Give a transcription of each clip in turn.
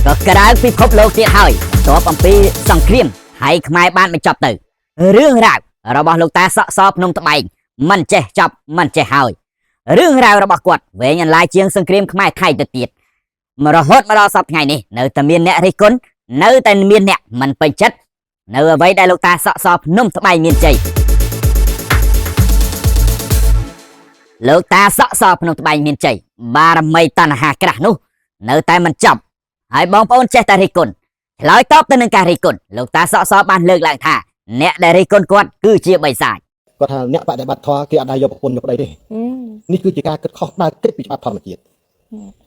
ก็กระด้างพิภพโลกเตี้ยหอยตัวปั๊มปีสังเครียมให้ขมายบ้านไม่จับตื่นเรื่องราวเราบอกลูกตาสอบนุ่มตะไบมันเจ๊จับมันเจ๊หอยเรื่องราวเราบอกกวดเวยันลายเชียงสังเครียมขมายไทยเตียดมารอฮดมารอสอบไงนี่เนื้อตะเมียนเนี่ยริกุนเนื้อแต่เมียนเนี่ยมันเป็นชัดเนื้อไว้ได้ลูกตาสอบนุ่มตะไบเมียนใจลูกตาสอบนุ่มตะไบเมียนใจบารมีตันหากระนู้เนื้อแต่มันจับให้บองปอนเจตาริกุนลอยตอบตัวหนึ่งการริกุนลูกตาสอบบ้านเลิกหลังท่าเนี่ยได้ริกุนกวดคือเชียบใบสายก็ทางเนี่ยปะได้บัตรทอคืออะไรยกปนยกอะไรดินี่คือจิการเกิดข้อได้เกิดปิจารธรรมจิต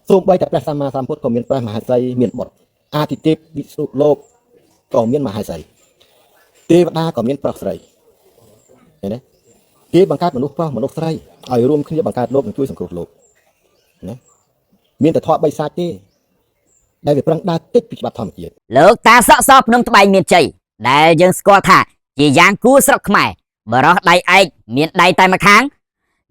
ส่งไปแต่พระสัมมาสัมพุทธก็มีพระมหาไสมีบทอาทิเทพวิสุโลกก็มีมหาไสเทวดาก็มีพระไสเห็นไหมเทพบังคับมนุษย์พระมนุษย์ไสเอารวมขึ้นบังคับโลกช่วยสังคมโลกนะมีแต่ทอใบสายที่ได้ไปพลังได้ติดปิจารธรรมจิตลูกตาสอบนุ่มตะไบเมียนใจได้ยังสกอท่าจียางกู้สกขมายบรอได้ไอเมียนได้แต่มาค้าง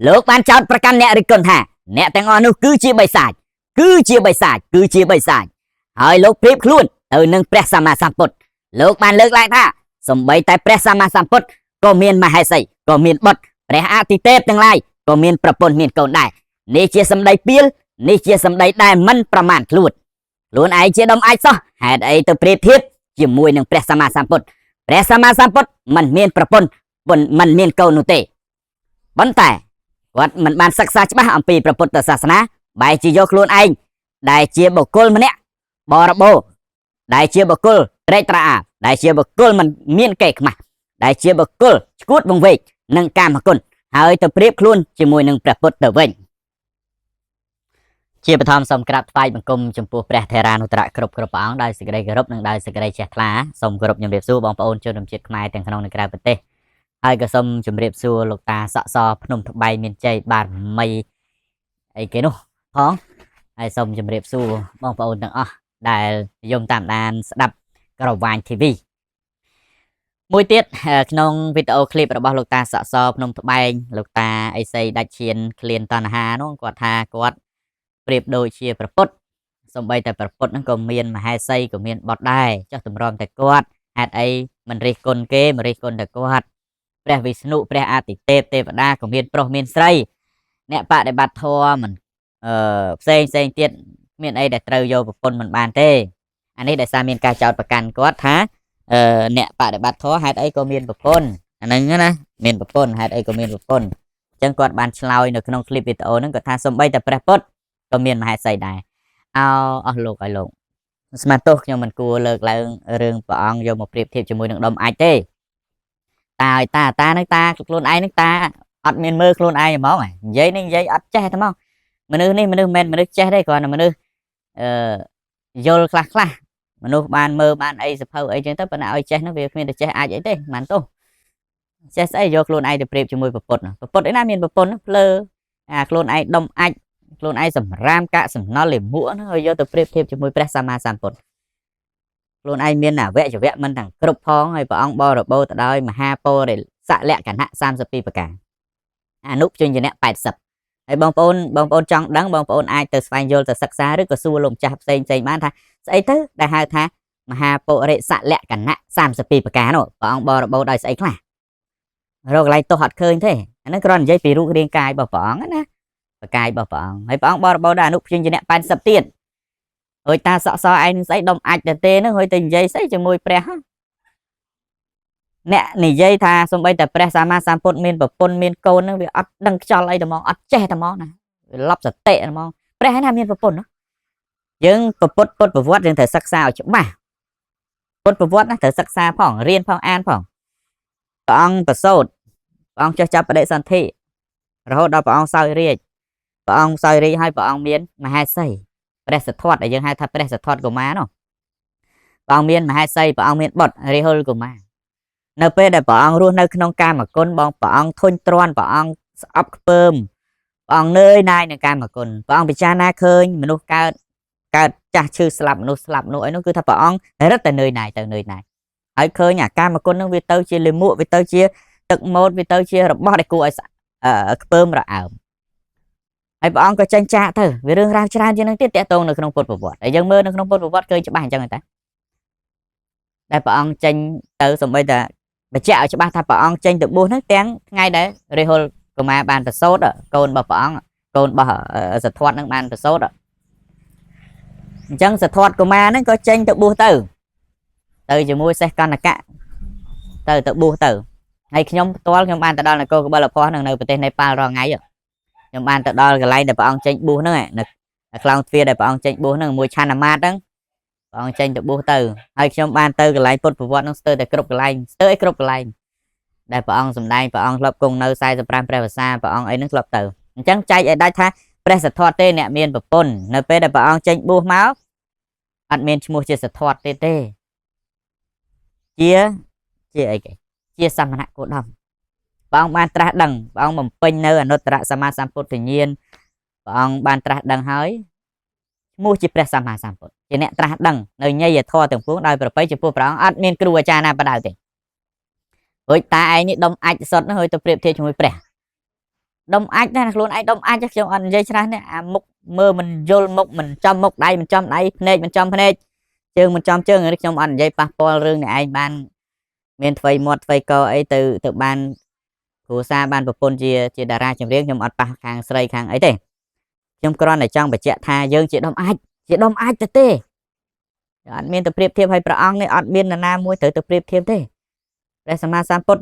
ลูกบ้านเจ้าประกันเนี่ยริกุนท่าเนี่ยแต่งอนุคือเชียบใบสายคือเชียบใบสายคือเชียบใบสายให้ลูกพริบคลุ้นตัวหนึ่งพระสัมมาสัมพุทธลูกบ้านเลิกไล่ท่าสมบัยแต่พระสัมมาสัมพุทธก็มีนมาให้ใส่ก็มีนบดพระอาทิเทพทั้งหลายก็มีนประปนมีนเก่าได้นี่เชียสมได้เปียลนี่เชียสมได้ได้มันประมาณคลุ้นล้วนไอเชียดมไอซะหาไอตัวเปรียบเทียบจิ้มมวยหนึ่งพระสัมมาสัมพุทธพระสัมมาสัมพุทธมันมีนประปนบนมันมีนเก่านุเตบนแต่วัดมันบานศึกษาច្បាស់អំពីព្រះពុទ្ធសាសនាបែរជាយកខ្លួនឯងដែលជាបុគ្គលម្នាក់បរិបូរដែលជាបុគ្គលត្រេកត្រអាលដែលជាបុគ្គលមិនមានកេរខ្មាស់ដែលជាបុគ្គលឈួតវង្វេកនឹងកាមគុណហើយទៅប្រៀបខ្លួនជាមួយនឹងព្រះពុទ្ធទៅវិញជាបឋមសូមក្រាបថ្វាយបង្គំចំពោះព្រះថេរានុត្តរគ្រប់ព្រះអង្គដោយសេចក្តីគោរពនិងដោយសេចក្តីជ្រះថ្លាសូមគោរពជំរាបសួរបងប្អូនជនជាតិខ្មែរទាំងក្នុងនិងក្រៅប្រទេសហើយក៏សូមជម្រាបសួរលោកតាសភ្នំត្បៃមានជ័យបាទមីអីគេនោះផងហើយសូមជម្រាបសួរបងប្អូនទាំងអស់ដែលនិយមតាមដានស្ដាប់ក្រវ៉ាញ TV មួយទៀតក្នុងវីដេអូឃ្លីបរបស់លោកតាសភ្នំត្បែងលោកតាអីសីដាច់ឈានឃ្លានតណ្ហានោះគាត់ថាគាត់ប្រៀបដូចជាប្រពុតសំបីតែប្រពុតហ្នឹងក៏មានមហេសីក៏មានបត់ដែរចុះតម្រាំតែគាត់ហេតុអីមិនរិះគន់គេមិនរិះគន់តែគាត់ព្រះវិស្ណុព្រះអាទិទេពទេវតាក៏មានប្រុសមានស្រីអ្នកបដិបត្តិធម៌មិនផ្សេងទៀតមានអីដែលត្រូវយកប្រពន្ធមិនបានទេអានេះដោយសារមានការចោទប្រកាន់គាត់ថាអ្នកបដិបត្តិធម៌ហេតុអីក៏មានប្រពន្ធអាហ្នឹងណាមានប្រពន្ធហេតុអីក៏មានប្រពន្ធអញ្ចឹងគាត់បានឆ្លើយនៅក្នុងคลิปវីដេអូហ្នឹងគាត់ថាសំបីតែព្រះពុទ្ធក៏មានមហេសីដែរអស់លោកឲ្យលោកស្មានទោសខ្ញុំមិនគួរលើកឡើងរឿងព្រះអង្គយកមកប្រៀបធៀបជាមួយនឹងដុំអាចទេតាឲ្យតានឹងតាខ្លួនឯងនឹងតាអត់មានមើលខ្លួនឯងហ្មងនិយាយនេះនិយាយអត់ចេះតែមកមនុស្សនេះមនុស្សមិនមនុស្សចេះទេគ្រាន់តែមនុស្សយល់ខ្លះមនុស្សបានមើលបានអីសភៅអីចឹងទៅប៉ុន្តែឲ្យចេះនោះវាគ្មានតែចេះអាចអីទេមិនទោសចេះស្អីយកខ្លួនឯងទៅប្រៀបជាមួយប្រពុតឯណាមានប្រពន្ធភ្លើខ្លួនឯងដុំអាចខ្លួនឯងសម្រាមកាក់សំណល់លិមួកហ្នឹងឲ្យយកទៅប្រៀបធៀបជាមួយព្រះសម្មាសម្ពុទ្ធខ្លួនឯងមានអវយវៈមិនទាំងគ្រប់ផងហើយព្រះអង្គបរិបូរទៅដោយមហាពោធិសលក្ខណៈ32ប្រការអនុញ្ញនៈ80ហើយបងប្អូនចង់ដឹងបងប្អូនអាចទៅស្វែងយល់ទៅសិក្សាឬក៏សួរលោកម្ចាស់ផ្សេងបានថាស្អីទៅដែលហៅថាមហាពុរិសលក្ខណៈ32ប្រការនោះព្រះអង្គបរិបូរដោយស្អីខ្លះរកកន្លែងទោះអត់ឃើញទេអាហ្នឹងគ្រាន់និយាយពីរូបរាងកាយរបស់ព្រះអង្គណាប្រកាយរបស់ព្រះអង្គហើយព្រះអង្គបរិបូរដោយអនុញ្ញនៈ80ទៀតហើយតាសឯងនឹងស្អីដុំអាចទេហ្នឹងហើយទៅនិយាយស្អីជាមួយព្រះអ្នកនិយាយថាសំបីតែព្រះសម្មាសម្ពុទ្ធមានប្រពន្ធមានកូនហ្នឹងវាអត់ដឹងខ្យល់អីតែហ្មងអត់ចេះតែហ្មងណាវាឡប់សតិហ្មងព្រះឯណាមានប្រពន្ធយើងពុទ្ធប្រវត្តិយើងត្រូវសិក្សាឲ្យច្បាស់ពុទ្ធប្រវត្តិណាត្រូវសិក្សាផងរៀនផងអានផងព្រះអង្គប្រសូតព្រះអង្គចេះចាប់បដិសន្ធិរហូតដល់ព្រះអង្គសោយរាជព្រះអង្គសោយរាជហើយព្រះអង្គមានមហេសីព្រះសទ្ធត្ថដែលយើងហៅថាព្រះសទ្ធត្ថកុមារនោះព្រះអង្គមានមហេសីព្រះអង្គមានបុត្ររាហុលកុមារនៅពេលដែលព្រះអង្គរស់នៅក្នុងកាមគុណបងព្រះអង្គធុញទ្រាន់ព្រះអង្គស្អប់ខ្ពើមព្រះអង្គនឿយណាយនឹងកាមគុណព្រះអង្គពិចារណាឃើញមនុស្សកើតចាស់ឈឺស្លាប់មនុស្សស្លាប់នោះអីនោះគឺថាព្រះអង្គរឹតតែនឿយណាយហើយឃើញអាកាមគុណនឹងវាទៅជាលិមួកវាទៅជាទឹកម៉ូតវាទៅជារបស់ដែលគួរឲ្យខ្ពើមរអើម ហើយព្រះអង្គក៏ចាញ់ចាក់ទៅវារឿងរ៉ាវច្រើនជាងនឹងទៀតតាក់ទងនៅក្នុងពុទ្ធប្រវត្តិហើយយើងមើលនៅក្នុងពុទ្ធប្រវត្តិឃើញច្បាស់អញ្ចឹងតែដែលព្រះអង្គចេញទៅសម្បីតែបញ្ជាក់ឲ្យច្បាស់ថាព្រះអង្គចេញទៅបួសហ្នឹងទាំងថ្ងៃដែលរាហុលកុមារបានប្រសូតកូនរបស់ព្រះអង្គកូនរបស់សទ្ធវត្តហ្នឹងបានប្រសូតអញ្ចឹងសទ្ធវត្តកុមារហ្នឹងក៏ចេញទៅបួសទៅជាមួយសេះកណ្ឌកៈទៅបួសទៅហើយខ្ញុំផ្ទាល់ខ្ញុំបានទៅដល់នគរកបិលភ័ស្ត្រនៅប្រទេសនេប៉ាល់រាល់ថ្ងៃខ្ញុំបានទៅដល់កន្លែងដែលព្រះអង្គចេញបួសហ្នឹងនៅខ្លោងទ្វារដែលព្រះអង្គចេញបួសហ្នឹងមួយឆានអាមាត្យហ្នឹងព្រះអង្គចេញទៅបួសទៅហើយខ្ញុំបានទៅកន្លែងពុទ្ធប្រវត្តិហ្នឹងស្ទើរតែគ្រប់កន្លែងស្ទើរឲ្យគ្រប់កន្លែងដែលព្រះអង្គសម្ដែងព្រះអង្គធ្លាប់គង់នៅ45ព្រះវស្សាព្រះអង្គអីហ្នឹងធ្លាប់ទៅអញ្ចឹងចែកឲ្យដាច់ថាព្រះសទ្ធវត្តទេអ្នកមានប្រពន្ធនៅពេលដែលព្រះអង្គចេញបួសមកអត់មានឈ្មោះជាសទ្ធវត្តទេជាអីគេជាសមណគោតមព្រះអង្គបានត្រាស់ដឹងព្រះអង្គបំពេញនៅអនុត្តរសម្មាសម្ពុទ្ធញ្ញាណព្រះអង្គបានត្រាស់ដឹងហើយឈ្មោះជាព្រះសម្មាសម្ពុទ្ធជាអ្នកត្រាស់ដឹងនៅញយធម៌ទាំងពួងដោយប្រពៃចំពោះព្រះអង្គអត់មានគ្រូអាចារ្យណាបដៅទេរួចតាឯងនេះដុំអាចសុទ្ធនោះហើយទៅប្រៀបធៀបជាមួយព្រះដុំអាចណាខ្លួនឯងដុំអាចខ្ញុំអត់និយាយច្រើនទេអាមុខមើលមិនយល់មុខមិនចំមុខដៃមិនចំដៃភ្នែកមិនចំភ្នែកជើងមិនចំជើងខ្ញុំអត់និយាយប៉ះពាល់រឿងនេះឯងបានមានថ្មីមាត់ថ្មីកអីទៅបានគ្រួសារបានប្រពន្ធជាតារាចម្រៀងខ្ញុំអត់ប៉ះខាងស្រីខាងអីទេខ្ញុំគ្រាន់តែចង់បញ្ជាក់ថាយើងជាដុំអាចទេអត់មានទៅប្រៀបធៀបឲ្យព្រះអង្គនេះអត់មាននរណាមួយត្រូវទៅប្រៀបធៀបទេព្រះសម្មាសម្ពុទ្ធ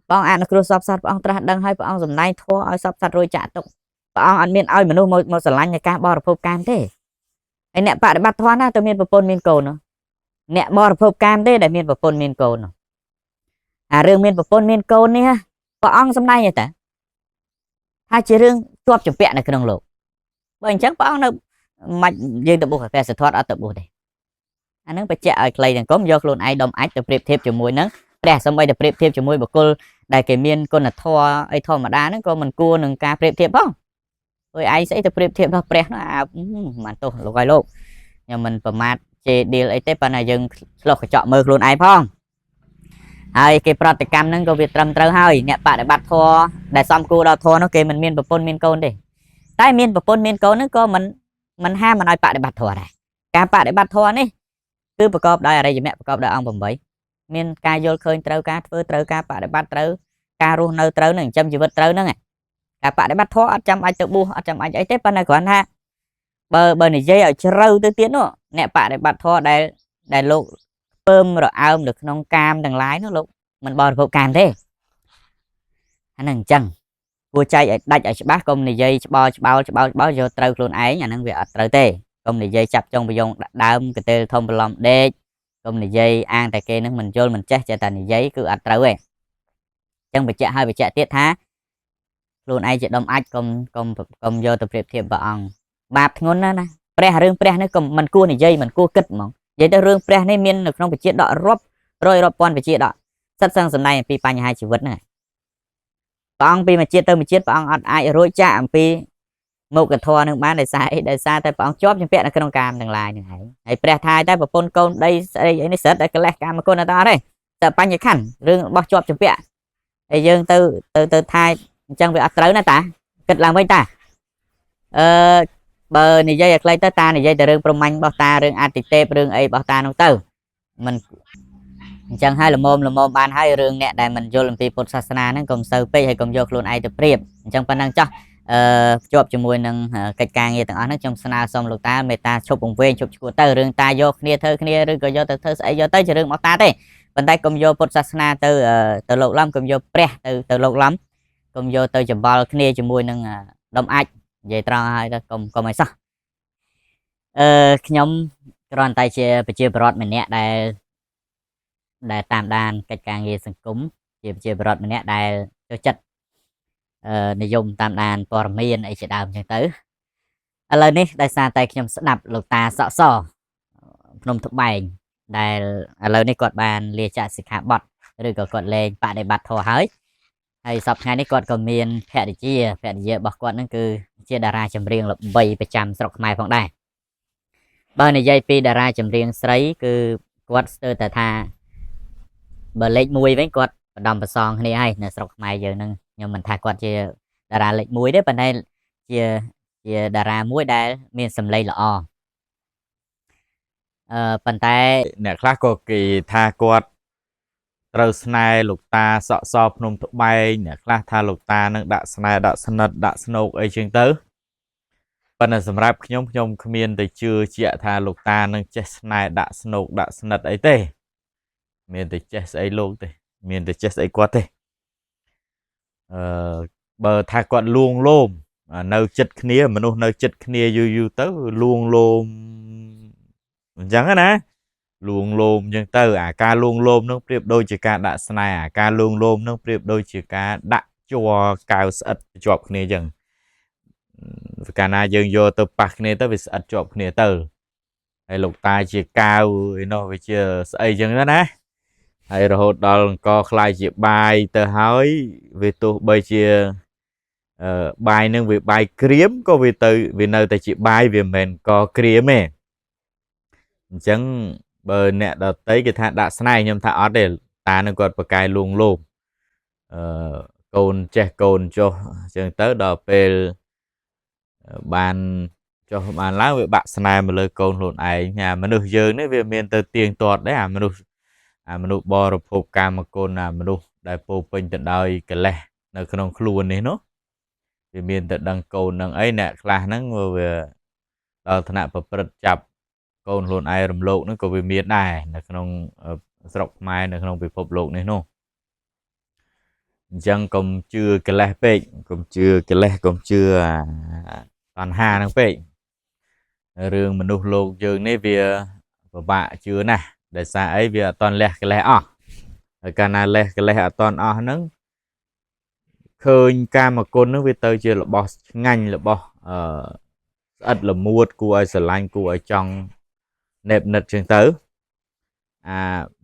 ព្រះអង្គអនុគ្រោះសពសត្វព្រះអង្គត្រាស់ដឹងឲ្យព្រះអង្គសម្ដែងធម៌ឲ្យសពសត្វរួចចាក់ទុកព្រះអង្គអត់មានឲ្យមនុស្សមកស្រឡាញ់នៃការបរិភោគកាមទេហើយអ្នកបដិបត្តិធម៌ណាទៅមានប្រពន្ធមានកូនអ្នកបរិភោគកាមទេដែលមានប្រពន្ធមានកូនអារឿងមានប្រពន្ធមានកូននេះព្រះអង្គសម្ដែងតែថាជារឿងជាប់ជំពាក់នៅក្នុងលោកបើអញ្ចឹងព្រះអង្គនៅមិនយើងទៅបួសព្រះសទ្ធវត្តអត់ទៅបួសទេអានឹងបញ្ជាក់ឲ្យខ្លីទាំងកុំយកខ្លួនឯងដុំអាចទៅប្រៀបធៀបជាមួយនឹងព្រះសំបីតែប្រៀបធៀបជាមួយបុគ្គលដែលគេមានគុណធម៌អីធម្មតាហ្នឹងក៏មិនគួរនឹងការប្រៀបធៀបផងព្រោះឯងស្អីទៅប្រៀបធៀបដល់ព្រះនោះមិនទោះលោកឲ្យលោកខ្ញុំមិនប្រមាថជេរឌីលអីទេប៉ុន្តែយើងឆ្លោះកញ្ចក់មើលខ្លួនឯងផងហើយគេប្រតិកម្មហ្នឹងក៏វាត្រឹមត្រូវហើយអ្នកបដិបត្តិធម៌ដែលសំគួរដល់ធម៌នោះគេមិនមានប្រពន្ធមានកូនទេតែមានប្រពន្ធមានកូនហ្នឹងក៏មិនហាមមិនឲ្យបដិបត្តិធម៌ដែរការបដិបត្តិធម៌នេះគឺប្រកបដោយអរិយមគ្គប្រកបដោយអង្គ8មានការយល់ឃើញត្រូវការធ្វើត្រូវការបដិបត្តិត្រូវការរស់នៅត្រូវនឹងចិញ្ចឹមជីវិតត្រូវហ្នឹងការបដិបត្តិធម៌អត់ចាំបាច់ទៅបួសអត់ចាំបាច់អីទេប៉ុន្តែគ្រាន់ថាបើនិយាយឲ្យជ្រៅទៅទៀតនោះអ្នកបដិបត្តិធម៌ដែលលោកពើមរអើមនៅក្នុងកាមទាំងឡាយនោះលោកមិនបរិភោគកាមទេអាហ្នឹងអញ្ចឹងគួរចែកឲ្យដាច់ឲ្យច្បាស់កុំនិយាយច្បល់យកត្រូវខ្លួនឯងអាហ្នឹងវាអត់ត្រូវទេកុំនិយាយចាប់ចុងបយងដាក់ដើមកន្ទេលធំបន្លំដេកកុំនិយាយអាងតែគេនឹងមិនយល់មិនចេះចេះតែនិយាយគឺអត់ត្រូវទេអញ្ចឹងបញ្ជាក់ឲ្យបញ្ជាក់ទៀតថាខ្លួនឯងជាដុំអាចកុំយកទៅប្រៀបធៀបព្រះអង្គបាបធ្ងន់ណាព្រះរឿងព្រះនេះក៏មិនគួរនិយាយមិនគួរគិតហ្មងនិយាយទៅរឿងព្រះនេះមាននៅក្នុងវិជាដករាប់រយរាប់ពាន់វិជាដកសិតសឹងសម្ដែងអំពីបញ្ហាជីវិតហ្នឹងព្រះអង្គពីមួយជាតិទៅមួយជាតិព្រះអង្គអត់អាចរួចចាកអំពីមុខធម៌នឹងបានដោយសារតែព្រះអង្គជាប់ជំពាក់នៅក្នុងកាមទាំងឡាយហ្នឹងហើយព្រះថាយតែប្រពន្ធកូនដីស្អីនេះសិតតែកិលេសកាមគុណអត់ទេតែបញ្ញខណ្ឌរឿងរបស់ជាប់ជំពាក់ហើយយើងទៅថាយអញ្ចឹងវាអត់ត្រូវណាតាគិតឡើងវិញតាបើនិយាយឲ្យខ្លីទៅតានិយាយតែរឿងប្រមាញ់របស់តារឿងអតិទេពរឿងអីរបស់តានោះទៅមិនអញ្ចឹងហើយល្មមបានហើយរឿងអ្នកដែលមិនយល់អំពីពុទ្ធសាសនាហ្នឹងកុំសូវពេកហើយកុំយកខ្លួនឯងទៅប្រៀបអញ្ចឹងប៉ុណ្ណឹងចោះភ្ជាប់ជាមួយនឹងកិច្ចការងារទាំងអស់ហ្នឹងខ្ញុំស្នើសុំលោកតាមេត្តាឈប់បង្វែងឈប់ឈួតទៅរឿងតាយកគ្នាធ្វើគ្នាឬក៏យកទៅធ្វើស្អីយកទៅជារឿងរបស់តាទេប៉ុន្តែកុំយកពុទ្ធសាសនាទៅលោកឡំកុំយកព្រះទៅលោកឡំកុំយកទៅច្បល់គ្នាជាមួយនឹងដុំអាចនិយាយត្រង់ហើយទៅកុំឲ្យសោះខ្ញុំគ្រាន់តែជាប្រជាពលរដ្ឋម្នាក់ដែលតាមដានកិច្ចការងារសង្គមជាប្រជាពលរដ្ឋម្នាក់ដែលចូលចិត្តនិយមតាមដានព័ត៌មានអីជាដើមអញ្ចឹងទៅឥឡូវនេះដោយសារតែខ្ញុំស្ដាប់លោកតាសក់សភ្នំត្បែងដែលឥឡូវនេះគាត់បានលាចាកសិក្ខាបទឬក៏គាត់លែងបដិបត្តិធម៌ហើយសប្តាហ៍ថ្ងៃនេះគាត់ក៏មានភរិយារបស់គាត់ហ្នឹងគឺជាតារាចម្រៀងល្បីប្រចាំស្រុកខ្មែរផងដែរបើនិយាយពីតារាចម្រៀងស្រីគឺគាត់ស្ទើរតែថាបើលេខ1វិញគាត់បដំប្រសងគ្នាហើយនៅស្រុកខ្មែរយើងហ្នឹងខ្ញុំមិនថាគាត់ជាតារាលេខ1ទេប៉ុន្តែ ជាតារាមួយដែលមានសម្លេងល្អប៉ុន្តែអ្នកខ្លះក៏គេថាគាត់ត្រូវស្នេហ៍លោកតាសក់សភ្នំត្បែងអ្នកខ្លះថាលោកតានឹងដាក់ស្នេហ៍ដាក់ស្និទ្ធដាក់ស្នោកអីចឹងទៅប៉ុន្តែសម្រាប់ខ្ញុំគ្មានទៅជឿជាក់ថាលោកតានឹងចេះស្នេហ៍ដាក់ស្នោកដាក់ស្និទ្ធអីទេមានតែចេះស្អីលោកទេមានតែចេះស្អីគាត់ទេបើថាគាត់លួងលោមនៅចិត្តគ្នាមនុស្សនៅចិត្តគ្នាយូរទៅលួងលោមអញ្ចឹងណាលួងលោមអញ្ចឹងទៅអាការលួងលោមនឹងប្រៀបដូចជាការដាក់ស្នេហ៍អាការលួងលោមនឹងប្រៀបដូចជាការដាក់ជ័រកៅស្អិតជាប់គ្នាអញ្ចឹងកាលណាយើងយកទៅប៉ះគ្នាទៅវាស្អិតជាប់គ្នាទៅហើយលោកតាជាកៅឯនោះវាជាស្អីអញ្ចឹងណាហើយរហូតដល់អង្គខ្លាយជាបាយទៅហើយវាទោះបីជាបាយនឹងវាបាយក្រៀមក៏វានៅតែជាបាយវាមិនមែនកក្រៀមទេអញ្ចឹងបើអ្នកដតីគេថាដាក់ស្នេហ៍ខ្ញុំថាអត់ទេតានឹងគាត់ប្រកែលួងលោមកូនចេះកូនចុះអញ្ចឹងទៅដល់ពេលបានចុះបានឡើងវាបាក់ស្នេហ៍មកលើកូនខ្លួនឯងមនុស្សយើងនេះវាមានទៅទៀងទាត់ដែរអាមនុស្សបរិភោគកាមគុណមនុស្សដែលពោពេញទៅដោយកិលេសនៅក្នុងខ្លួននេះនោះវាមានតែដឹងកូននឹងអីអ្នកខ្លះហ្នឹងវាដល់ថ្នាក់ប្រព្រឹត្តចាប់កូនខ្លួនឯងរំលោភហ្នឹងក៏វាមានដែរនៅក្នុងស្រុកខ្មែរនៅក្នុងពិភពលោកនេះនោះអញ្ចឹងកុំជឿកិលេសពេកកុំជឿកិលេសកុំជឿតណ្ហាហ្នឹងពេករឿងមនុស្សលោកយើងនេះវាពិបាកជឿណាស់ដោយសារអីវាអត់តន់លះកិលេសអស់ហើយកាលណាលះកិលេសអត់តន់អស់ហ្នឹងឃើញកាមគុណហ្នឹងវាទៅជារបស់ឆ្ងាញ់របស់ស្អិតល្មួតគួរឲ្យស្រឡាញ់គួរឲ្យចង់ណែបនិតចឹងទៅ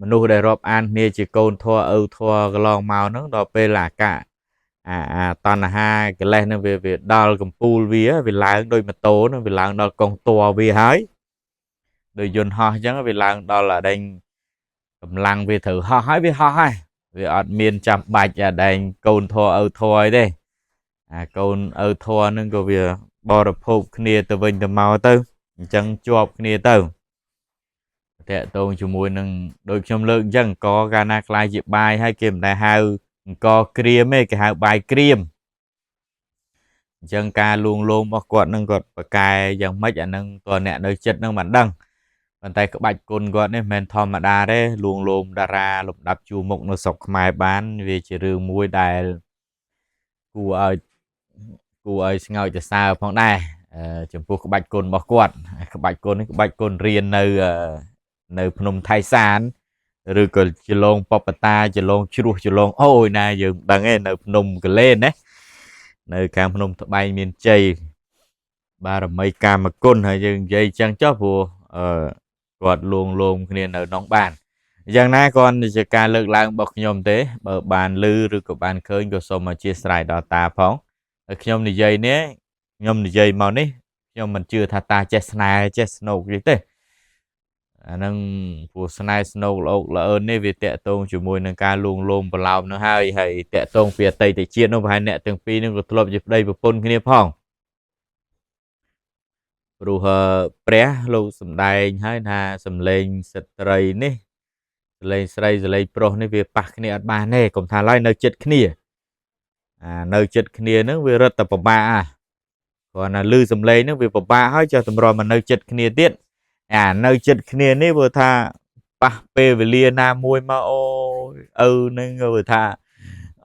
មនុស្សដែលរាប់អានគ្នាជាកូនធัวឪធัวកន្លងមកហ្នឹងដល់ពេលតណ្ហាកិលេសហ្នឹងវាដល់កំពូលវាឡើងដោយម៉ូតូហ្នឹងវាឡើងដល់កងតัวវាហើយដោយយន្តហោះអញ្ចឹងវាឡើងដល់ដេញកម្លាំងវាត្រូវហោះហើយវាហោះហើយវាអត់មានចាំបាច់ដេញកូនធัวឪធัวអីទេកូនឪធัวហ្នឹងក៏វាបរិភោគគ្នាទៅវិញទៅមកទៅអញ្ចឹងជាប់គ្នាទៅតកតងជាមួយនឹងដូចខ្ញុំលើកអញ្ចឹងក៏កាលណាខ្លាយជាបាយហើយគេមិនដែលហៅអង្គក្រៀមទេគេហៅបាយក្រៀមអញ្ចឹងការលួងលោមរបស់គាត់នឹងគាត់ប្រកែយ៉ាងម៉េចអានឹងតើអ្នកនៅចិត្តនឹងមិនដឹងប៉ុន្តែក្បាច់គុណគាត់នេះមិនមែនធម្មតាទេលួងលោមតារាលំដាប់ជួរមុខនៅស្រុកខ្មែរបានវាជារឿងមួយដែលគួរឲ្យស្ងើចសរសើរផងដែរចំពោះក្បាច់គុណរបស់គាត់ក្បាច់គុណនេះក្បាច់គុណរៀននៅភ្នំថៃសានឬក៏ចលងបបតាចលងជ្រោះចលងអូយណាយើងមិនដឹងទេនៅភ្នំកលែនណានៅខាងភ្នំត្បែងមានជ័យបារមីកាមគុណហើយយើងនិយាយចឹងចុះព្រោះគាត់លួងលោមគ្នានៅក្នុងបានយ៉ាងណាក៏ជាការលើកឡើងរបស់ខ្ញុំទេបើបានឮឬក៏បានឃើញក៏សូមអធិស្ឋានដល់តាផងហើយខ្ញុំនិយាយមកនេះខ្ញុំមិនជឿថាតាចេះស្នេហ៍ចេះស្នូកទេអានឹងព្រោះស្នេហ៍ស្នូកល្អល្អើននេះវាតកតងជាមួយនឹងការលួងលោមប្រឡោមនោះហើយតកតងពីអតីតជាតិនោះប្រហែលអ្នកទាំងពីរនោះក៏ធ្លាប់ជាប្តីប្រពន្ធគ្នាផងព្រោះព្រះលោកសំដែងហើយថាសំឡេងស្ត្រីនេះសំឡេងស្រីសំឡេងប្រុសនេះវាប៉ះគ្នាអត់បានទេកុំថាឡើយនៅចិត្តគ្នានៅចិត្តគ្នានឹងវារត់តែពិបាកគ្រាន់តែឮសំឡេងនឹងវាពិបាកហើយចុះតម្រាំមកនៅចិត្តគ្នាទៀតនៅចិត្តគ្នានេះវាថាប៉ះពេលវេលាណាមួយមកអូយឪនឹងវាថា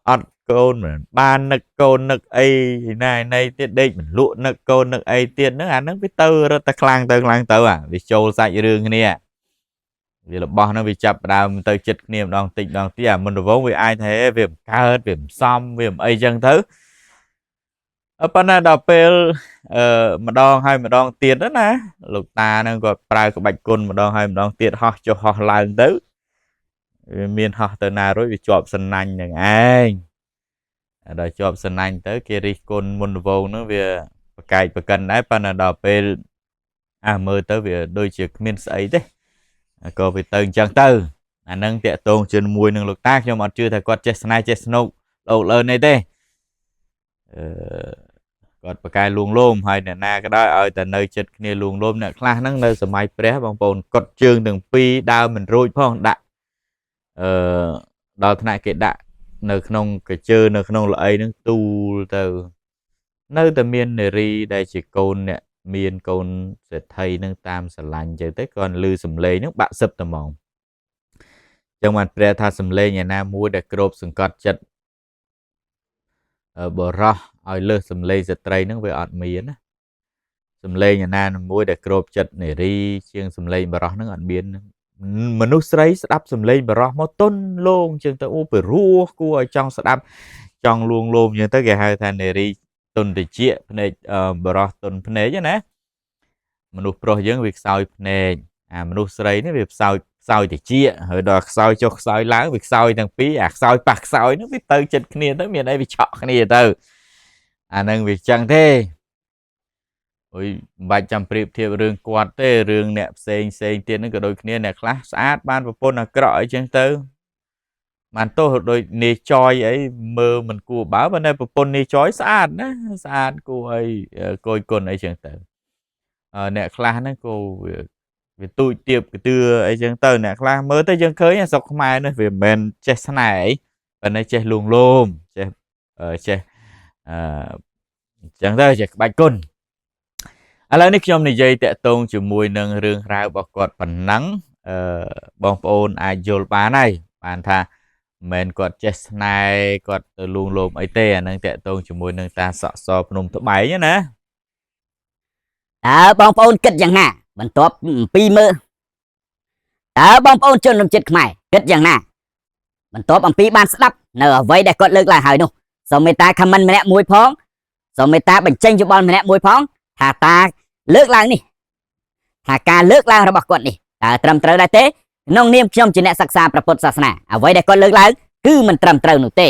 អត់កូនមិនបាននឹកកូននឹកអីណៃទៀតដេកមិនលក់នឹកកូននឹកអីទៀតហ្នឹងអាហ្នឹងវាទៅរត់តែខ្លាំងទៅវាចូលសាច់រឿងគ្នាវារបស់ហ្នឹងវាចាប់ដើមទៅចិត្តគ្នាម្ដងតិចម្ដងទៀតមុនដំបូងវាអាចថាវាមិនកើតវាមិនសមវាមិនអីចឹងទៅប៉ុន្តែដល់ពេលម្ដងហើយម្ដងទៀតណាលោកតាហ្នឹងគាត់ប្រើក្បាច់គុណម្ដងហើយម្ដងទៀតហោះចុះហោះឡើងទៅវាមានហោះទៅណារួចវាជាប់សណាញ់នឹងឯងដល់ជាប់សណាញ់ទៅគេរិះគន់មុនដំបូងហ្នឹងវាប្រកែកប្រកិនដែរប៉ុន្តែដល់ពេលមើលទៅវាដូចជាគ្មានស្អីទេក៏វាទៅអញ្ចឹងទៅអាហ្នឹងតាក់ទងជាមួយនឹងលោកតាខ្ញុំអត់ជឿថាគាត់ចេះស្នេហ៍ចេះស្នូកលោកលើនេះទេ គាត់ប្រកែលួងលោមហើយអ្នកណាក៏ដោយឲ្យតែនៅចិត្តគ្នាលួងលោមអ្នកខ្លះហ្នឹងនៅសម័យព្រះបងប្អូនកត់ជើងទាំងពីរដើរមិនរួចផងដាក់ដល់ថ្នាក់គេដាក់នៅក្នុងកញ្ជើនៅក្នុងល្អីហ្នឹងទូលទៅនៅតែមាននារីដែលជាកូនអ្នកមានកូនសេដ្ឋីហ្នឹងតាមស្រឡាញ់ចឹងទៅគាត់លឺសំឡេងហ្នឹងបាក់សឹបតែហ្មងចឹងបានព្រះថាសំឡេងឯណាមួយដែលគ្របសង្កត់ចិត្តបរោះឲ្យលើសសំឡេងស្ត្រីហ្នឹងវាអត់មានណាសំឡេងឯណាមួយដែលគ្របចិត្តនារីជាងសំឡេងបរោះហ្នឹងអត់មានមនុស្សស្រីស្ដាប់សំឡេងបរោះមកទុនលោងចឹងទៅអូពីរោះគួរឲ្យចង់ស្ដាប់ចង់លួងលោមចឹងទៅគេហៅថានារីទុនតិចភ្នែកបរោះទុនភ្នែកណាមនុស្សប្រុសយើងវាខ្សោយភ្នែកអាមនុស្សស្រីនេះវាខ្សោយតិចហើយដល់ខ្សោយចុះខ្សោយឡើងវាខ្សោយទាំងពីរអាខ្សោយប៉ះខ្សោយនោះវាទៅចិត្តគ្នាទៅមានអីវាឆក់គ្នាទៅអានឹងវាចឹងទេអូយមិនបាច់ចាំប្រៀបធៀបរឿងគាត់ទេរឿងអ្នកផ្សេងទៀតហ្នឹងក៏ដូចគ្នាអ្នកខ្លះស្អាតបានប្រពន្ធអាក្រក់អីចឹងទៅបានទោះដូចនាយចយអីមើលមិនគួរបើនៅប្រពន្ធនាយចយស្អាតណាស្អាតគួរអីគយគុណអីចឹងទៅអ្នកខ្លះហ្នឹងក៏វាទូចទៀបកទឿអីចឹងទៅអ្នកខ្លះមើលទៅយើងឃើញស្រុកខ្មែរនេះវាមិនមែនចេះស្នេហ៍អីប៉ុន្តែចេះលួងលោមចេះចឹងទៅចេះក្បាច់គុណឥឡូវនេះខ្ញុំនិយាយតាក់ទងជាមួយនឹងរឿងរ៉ាវរបស់គាត់ប៉ុណ្ណឹងបងប្អូនអាចយល់បានហើយបានថាមិនមែនគាត់ចេះស្នេហ៍គាត់ទៅលួងលោមអីទេអានឹងតាក់ទងជាមួយនឹងតាសក់សភ្នំត្បែងណាតើបងប្អូនគិតយ៉ាងណាបន្ទាប់ពីមើលតើបងប្អូនជនជាតិខ្មែរគិតយ៉ាងណាបន្ទាប់អំពីបានស្ដាប់នៅអ្វីដែលគាត់លើកឡើងហើយនោះសូមមេត្តាខមមិនម្នាក់មួយផងសូមមេត្តាបញ្ចេញយោបល់ម្នាក់មួយផងថាតាលើកឡើងនេះថាការលើកឡើងរបស់គាត់នេះតើត្រឹមត្រូវដែរទេក្នុងនាមខ្ញុំជាអ្នកសិក្សាព្រះពុទ្ធសាសនាអ្វីដែលគាត់លើកឡើងគឺមិនត្រឹមត្រូវនោះទេ